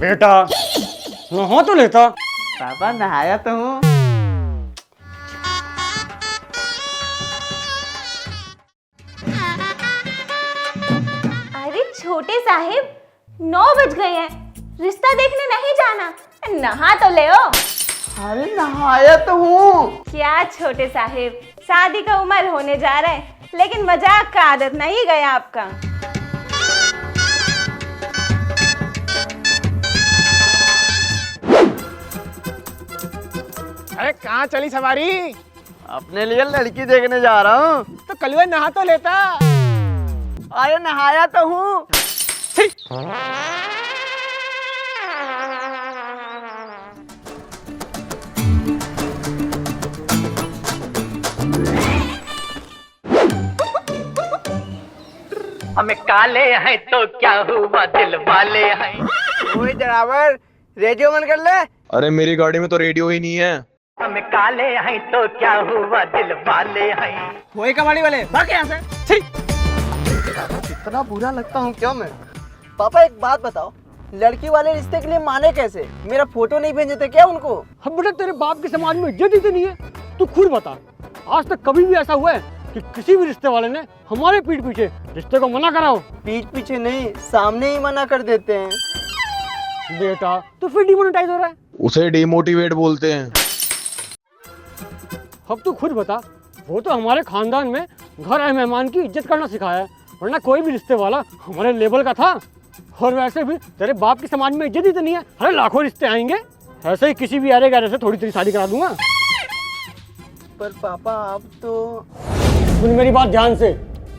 बेटा नहा तो लेता। पापा नहाया तो हूँ। अरे छोटे साहिब 9 बज गए हैं, रिश्ता देखने नहीं जाना? नहा तो ले ओ। अरे नहाया तो हूँ। क्या छोटे साहिब, शादी का उम्र होने जा रहा है, लेकिन मजाक का आदत नहीं गया आपका। अरे कहाँ चली सवारी? अपने लिए लड़की देखने जा रहा हूँ। तो कलवे नहा तो लेता। अरे नहाया तो हूँ। हमें काले हैं तो क्या हुआ, दिल वाले हैं। ओए ड्राइवर, रेडियो बंद कर ले। अरे मेरी गाड़ी में तो रेडियो ही नहीं है। हमें काले हैं तो क्या हुआ, दिल वाले हैं। वही कबाड़ी वाले, भाग यहाँ से। इतना बुरा लगता हूँ क्या मैं? पापा एक बात बताओ, लड़की वाले रिश्ते के लिए माने कैसे? मेरा फोटो नहीं भेजे थे क्या उनको? अब बेटा तेरे बाप के समाज में इज्जत ही तो नहीं है। तू खुद बता, आज तक कभी भी ऐसा हुआ है कि किसी भी रिश्ते वाले ने हमारे पीठ पीछे रिश्ते को मना करा हो? पीठ पीछे नहीं, सामने ही मना कर देते हैं। बेटा तो फिर डिमोनेटाइज हो रहा है। उसे डिमोटिवेट बोलते हैं। अब तू खुद बता, वो तो हमारे खानदान में घर आए मेहमान की इज्जत करना सिखाया है, वरना कोई भी रिश्ते वाला हमारे लेवल का था। और वैसे भी तेरे बाप के समाज में इज्जत ही तो नहीं है। अरे लाखों रिश्ते आएंगे, ऐसे ही किसी भी अरे गहरे से थोड़ी तेरी शादी करा दूंगा। पर पापा आप तो... सुन मेरी बात ध्यान से,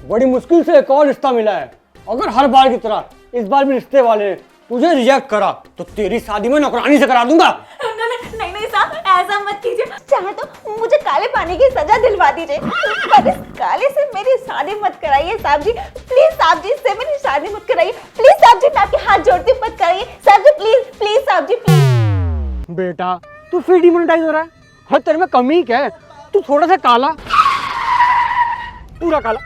बड़ी मुश्किल से एक और रिश्ता मिला है। अगर हर बार की तरह इस बार भी रिश्ते वाले ने तुझे रिजेक्ट करा तो तेरी शादी में नौकरानी से करा दूंगा। नहीं नहीं साहब, ऐसा मत कीजिए। चाहे तो मुझे काले पानी की सजा दिलवा दीजिए, पर इस काले से मेरी शादी मत कराइए साहब जी। प्लीज साहब जी, इससे मेरी शादी मत कराइए। प्लीज साहब जी, मैं आपके हाथ जोड़ती हूँ, मत कराइए साहब जी। प्लीज प्लीज साहब जी, प्लीज। बेटा तू फिर डिमोनेटाइज हो रहा है। हर तेरे में कमी क्या है? तू थोड़ा सा काला, पूरा काला,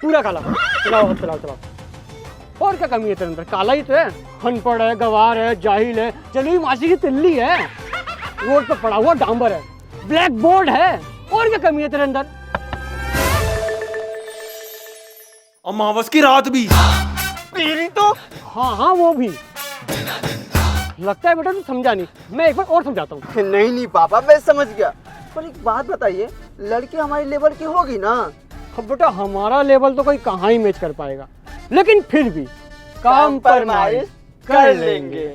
पूरा काला। चलाओ चलाओ चलाओ। और क्या कमी है तेरे अंदर? काला ही तो है। अनपढ़ है, गवार है, जाहिल है, चली मासी की तिल्ली है, रोड पे पड़ा हुआ डांबर है, ब्लैक बोर्ड है। और क्या कमी है तेरे अंदर? अमावस की रात भी तेरी तो। हाँ हाँ वो भी। लगता है बेटा तू समझा नहीं, मैं एक बार और समझाता हूँ। नहीं नहीं पापा, मैं समझ गया। पर एक बात बताइए, लड़की हमारी लेवल की होगी ना? अब बेटा हमारा लेवल तो कोई कहाँ ही मैच कर पाएगा, लेकिन फिर भी काम पर माइश कर लेंगे।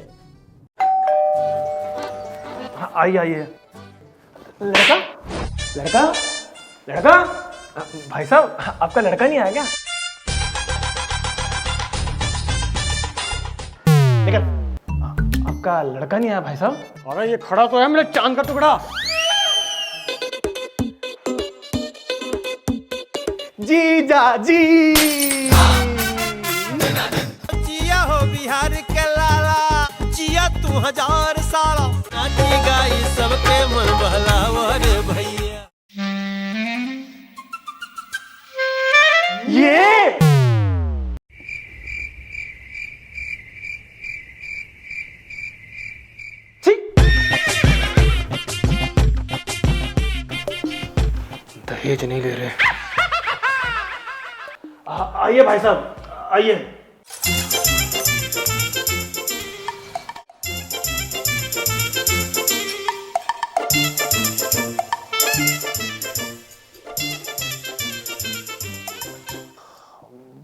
आइए आइए। लड़का लड़का लड़का, भाई साहब आपका लड़का नहीं आया क्या? लेकिन आपका लड़का नहीं आया भाई साहब। अरे ये खड़ा तो है मेरे चांद का टुकड़ा। जीजा जी। जिया हो बिहार के लाला, जिया तू 1000 साला, नाची गाई सबके मन बहलावा रे भैया। ये दहेज नहीं ले रहे। आइए भाई साहब आइए।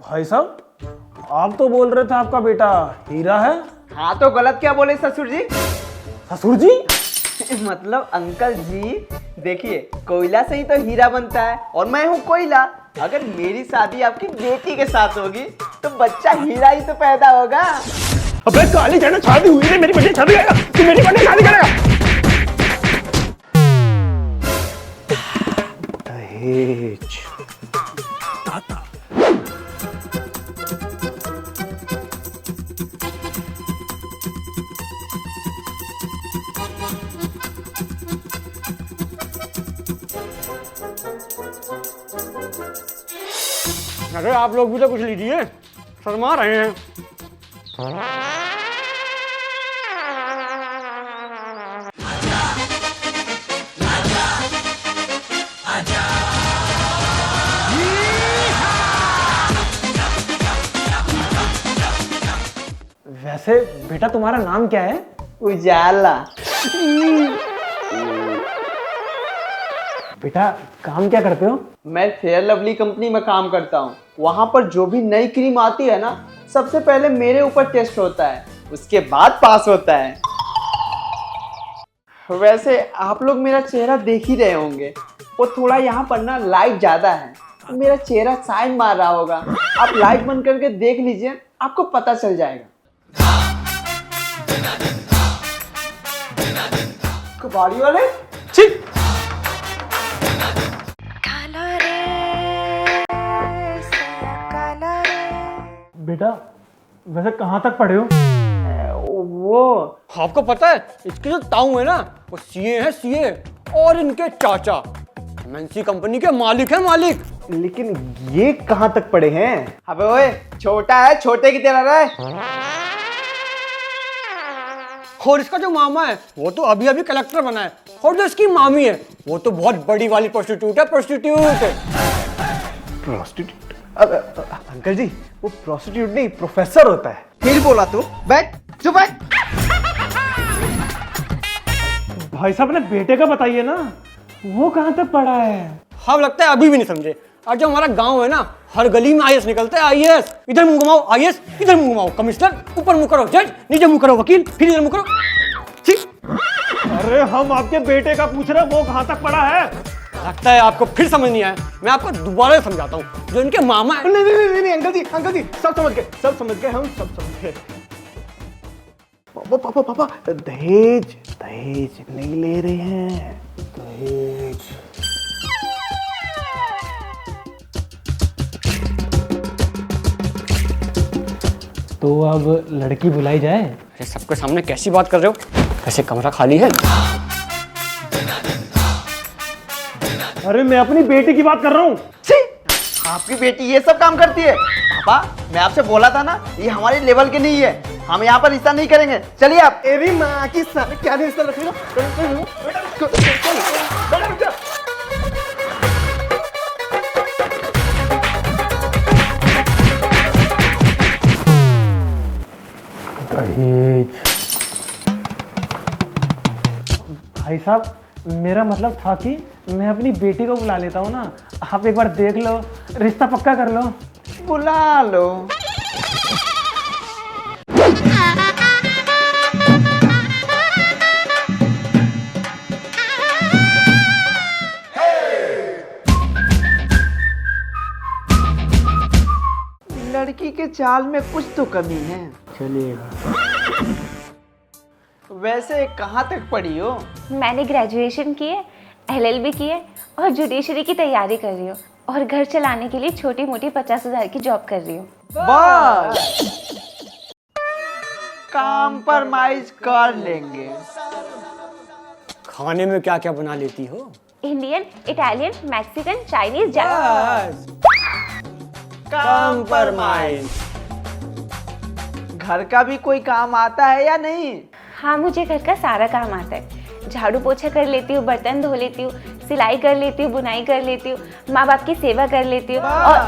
भाई साहब आप तो बोल रहे थे आपका बेटा हीरा है। हाँ तो गलत क्या बोले ससुर जी? ससुर जी मतलब अंकल जी, देखिए कोयला से ही तो हीरा बनता है, और मैं हूँ कोयला। अगर मेरी शादी आपकी बेटी के साथ होगी तो बच्चा हीरा ही तो पैदा होगा। अबे काली जाना, शादी हुई है, मेरी बेटी शादी करेगा, तू मेरी बेटी शादी करेगा। दहेज अरे आप लोग भी तो कुछ लीजिए, शर्मा रहे हैं। वैसे बेटा तुम्हारा नाम क्या है? उजाला। बेटा काम क्या करते हो? मैं फेयर लवली कंपनी में काम करता हूँ। वहाँ पर जो भी नई क्रीम आती है ना, सबसे पहले मेरे ऊपर टेस्ट होता है, उसके बाद पास होता है। वैसे आप लोग मेरा चेहरा देख ही रहे होंगे, वो थोड़ा यहाँ पर ना लाइट ज्यादा है, मेरा चेहरा साइन मार रहा होगा। आप लाइट बंद करके देख लीजिए, आपको पता चल जाएगा। कबाड़ी वाले ठीक। बेटा वैसे कहाँ तक पढ़े हो? वो आपको पता है इसके जो ताऊ है ना, वो सीए है सीए, और इनके चाचा एमएनसी कंपनी के मालिक है मालिक। लेकिन ये कहाँ तक पढ़े हैं? अबे ओए, छोटा है, छोटे की तरह रहे। और इसका जो मामा है वो तो अभी अभी कलेक्टर बना है, और जो इसकी मामी है वो तो बहुत बड़ी वाली प्रोस्टिट्यूट है, प्रोस्टिट्यूट। प्रोस्टिट्यूट? अंकल जी वो प्रोस्टिट्यूट नहीं, प्रोफेसर होता है। फिर बोला तू, बैठ चुप बैठ। भाई साहब ने बेटे का बताइए ना, वो कहाँ तक पढ़ा है? हाँ लगता है अभी भी नहीं समझे। और जो हमारा गांव है ना, हर गली में आईएएस निकलते हैं, आईएएस। इधर मुंह घुमाओ आईएएस, इधर मुंह घुमाओ कमिश्नर, ऊपर मुंह करो जज, नीचे मुंह करो वकील, फिर इधर मुंह करो। ठीक। अरे हम आपके बेटे का पूछ रहे हैं, वो कहाँ तक पढ़ा है? लगता है आपको फिर समझ नहीं आया, मैं आपको दोबारा समझाता हूँ। जो इनके मामा है, नहीं अंकल जी सब समझ गए, हम सब समझ गए। पापा दहेज नहीं ले रहे हैं, दहेज। तो अब लड़की बुलाई जाए? अरे सबके सामने कैसी बात कर रहे हो? वैसे कमरा खाली है? अरे मैं अपनी बेटी की बात कर रहा हूँ। आपकी बेटी ये सब काम करती है? पापा मैं आपसे बोला था ना, ये हमारे लेवल के नहीं है, हम यहाँ पर रिश्ता नहीं करेंगे। चलिए आप। तेरी माँ की साले क्या रिश्ता रखेगा? दहेज। भाई साहब मेरा मतलब था कि मैं अपनी बेटी को बुला लेता हूँ ना, आप एक बार देख लो, रिश्ता पक्का कर लो। बुला लो। लड़की के चाल में कुछ तो कमी है। चलिएगा। वैसे कहाँ तक पढ़ी हो? मैंने ग्रेजुएशन की है, LLB की है, और जुडिशरी की तैयारी कर रही हूँ, और घर चलाने के लिए छोटी मोटी 50,000 की जॉब कर रही हूँ। बस कॉम्प्रोमाइज कर लेंगे। खाने में क्या क्या बना लेती हो? Indian, Italian, Mexican, Chinese, compromise. घर का भी कोई काम आता है या नहीं? हाँ मुझे घर का सारा काम आता है। झाड़ू पोछा कर लेती हूँ, बर्तन धो लेती हूँ, सिलाई कर लेती हूँ, बुनाई कर लेती हूँ, माँ बाप की सेवा कर लेती हूँ, और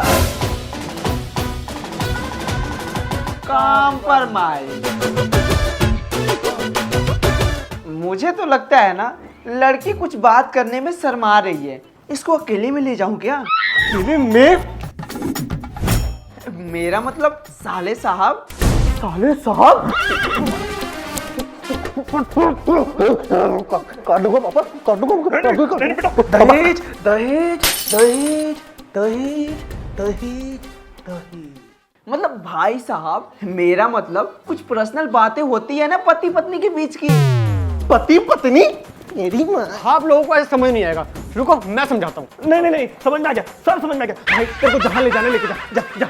कॉम्प्रोमाइज। मुझे तो लगता है ना, लड़की कुछ बात करने में शर्मा रही है। इसको अकेले में ले जाऊं क्या? अकेले में? मेरा मतलब साले साहब। साले साहब? काट दूंगा पापा, काट दूंगा। दहेज दहेज दहेज दहेज दहेज दहेज। मतलब भाई साहब, मेरा मतलब कुछ पर्सनल बातें होती है ना पति पत्नी के बीच की। पति पत्नी? मेरी माँ। आप लोगों को ऐसे समझ नहीं आएगा, रुको मैं समझाता हूँ। नहीं समझ में आ गया, सब समझ में आ गया। भाई तेरे को जहाँ ले जाने लेके जा जा।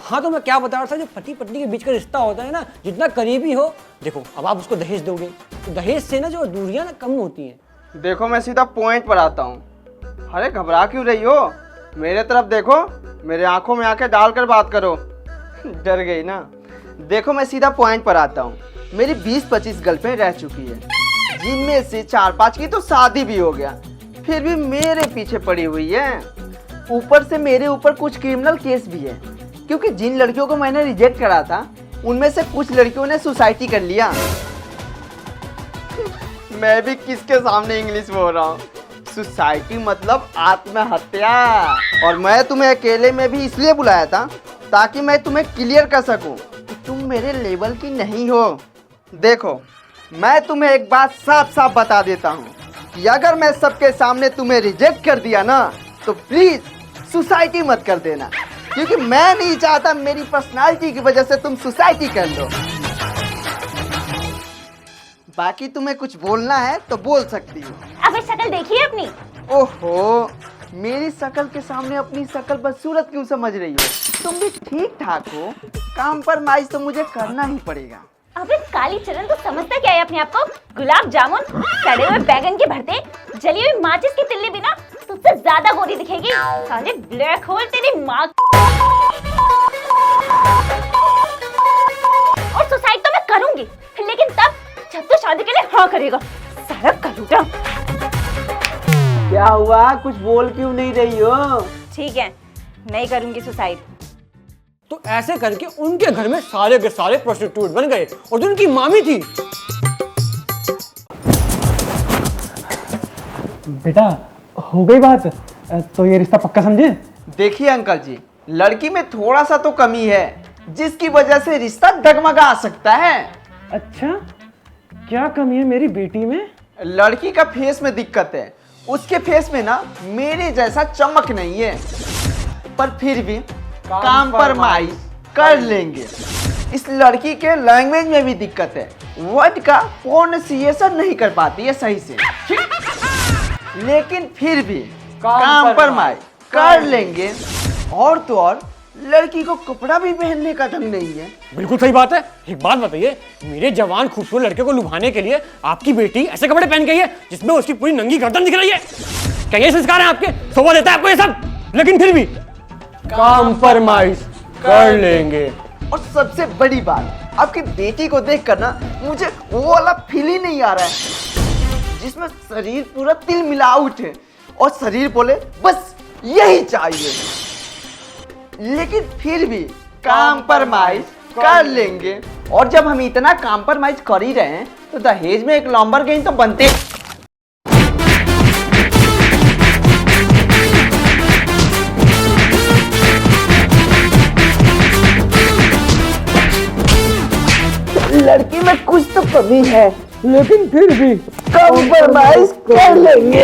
हाँ तो मैं क्या बता रहा था, जो पति पत्नी के बीच का रिश्ता होता है ना, जितना करीबी हो, देखो अब आप उसको दहेज दोगे तो दहेज से ना जो दूरियां ना कम होती हैं। देखो मैं सीधा पॉइंट पर आता हूँ। अरे घबरा क्यों रही हो? मेरे तरफ देखो, मेरे आंखों में आंखें डालकर बात करो। डर गई ना? देखो मैं सीधा पॉइंट पर आता हूँ। मेरी 20-25 गर्लफ्रेंड रह चुकी है, जिनमें से 4-5 की तो शादी भी हो गया, फिर भी मेरे पीछे पड़ी हुई है। ऊपर से मेरे ऊपर कुछ क्रिमिनल केस भी है। क्योंकि जिन लड़कियों को मैंने रिजेक्ट करा था उनमें से कुछ लड़कियों ने सुसाइटी कर लिया। मैं भी किसके सामने इंग्लिश बोल रहा हूँ। सुसाइटी मतलब आत्महत्या। और मैं तुम्हें अकेले में भी इसलिए बुलाया था ताकि मैं तुम्हें क्लियर कर सकूं कि तुम मेरे लेवल की नहीं हो। देखो, मैं तुम्हें एक बात साफ साफ बता देता हूँ कि अगर मैं सबके सामने तुम्हें रिजेक्ट कर दिया ना तो प्लीज सुसाइटी मत कर देना, क्योंकि मैं नहीं चाहता मेरी पर्सनालिटी की वजह से तुम सुसाइटी कर लो। बाकी तुम्हें कुछ बोलना है तो बोल सकती हो। अबे शक्ल देखिए अपनी। ओहो, मेरी शक्ल के सामने अपनी शक्ल बदसूरत क्यों समझ रही हो? तुम भी ठीक ठाक हो, कॉम्प्रोमाइज तो मुझे करना ही पड़ेगा। अबे काली चरण, तो समझता क्या है अपने आप को? गुलाब जामुन, सड़े हुए बैगन के भरते, जली हुई माचिस की तिल्ली भी ना तुझसे ज्यादा गोरी दिखेगी। साले ब्लैक होल तेरी माँ। और सुसाइड तो मैं करूंगी, लेकिन तब जब तू शादी के लिए हाँ करेगा। सारा करूंगा। क्या हुआ, कुछ बोल क्यों नहीं रही हो? ठीक है, नहीं करूंगी सुसाइड। तो ऐसे करके उनके घर में सारे के सारे प्रोस्टिट्यूट बन गए और जो उनकी मामी थी। बेटा हो गई बात, तो ये रिश्ता पक्का समझे? देखिए अंकल जी, लड़की में थोड़ा सा तो कमी है जिसकी वजह से रिश्ता डगमगा आ सकता है। अच्छा, क्या कमी है मेरी बेटी में? लड़की का फेस में दिक्कत है, उसके फेस में ना मेरे जैसा चमक नहीं है, पर फिर भी कॉम्प्रोमाइज कर लेंगे। इस लड़की के लैंग्वेज में भी दिक्कत है, वर्ड का प्रोनाउंसिएशन नहीं कर पाती है सही से, लेकिन फिर भी कॉम्प्रोमाइज कर लेंगे। और तो और लड़की को कपड़ा भी पहनने का ढंग नहीं है। बिल्कुल सही बात है। एक बात बताइए, मेरे जवान खूबसूरत लड़के को लुभाने के लिए आपकी बेटी ऐसे कपड़े पहन गई है जिसमें उसकी पूरी नंगी गर्दन दिख रही है? क्या ये संस्कार है आपके? शोभा देता है आपको ये सब? लेकिन फिर भी कॉम्प्रोमाइज कर लेंगे। और सबसे बड़ी बात, आपकी बेटी को देखकर ना मुझे वो वाला फील ही नहीं आ रहा है जिसमें शरीर पूरा तिल मिला उठे और शरीर बोले बस यही चाहिए, लेकिन फिर भी कॉम्प्रोमाइज कर लेंगे। और जब हम इतना कॉम्प्रोमाइज कर ही रहे हैं तो दहेज में एक लैम्बोर्गिनी तो बनते। लड़की में कुछ तो कमी है, लेकिन फिर भी कॉम्प्रोमाइज कर लेंगे।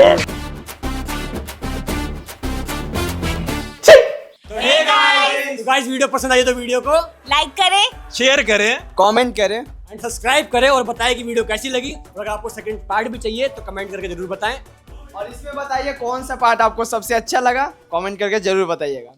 गाइस, वीडियो पसंद आई तो वीडियो को लाइक करें, शेयर करें, कमेंट करें एंड सब्सक्राइब करें और बताएं कि वीडियो कैसी लगी। और अगर आपको सेकंड पार्ट भी चाहिए तो कमेंट करके जरूर बताएं। और इसमें बताइए कौन सा पार्ट आपको सबसे अच्छा लगा, कमेंट करके जरूर बताइएगा।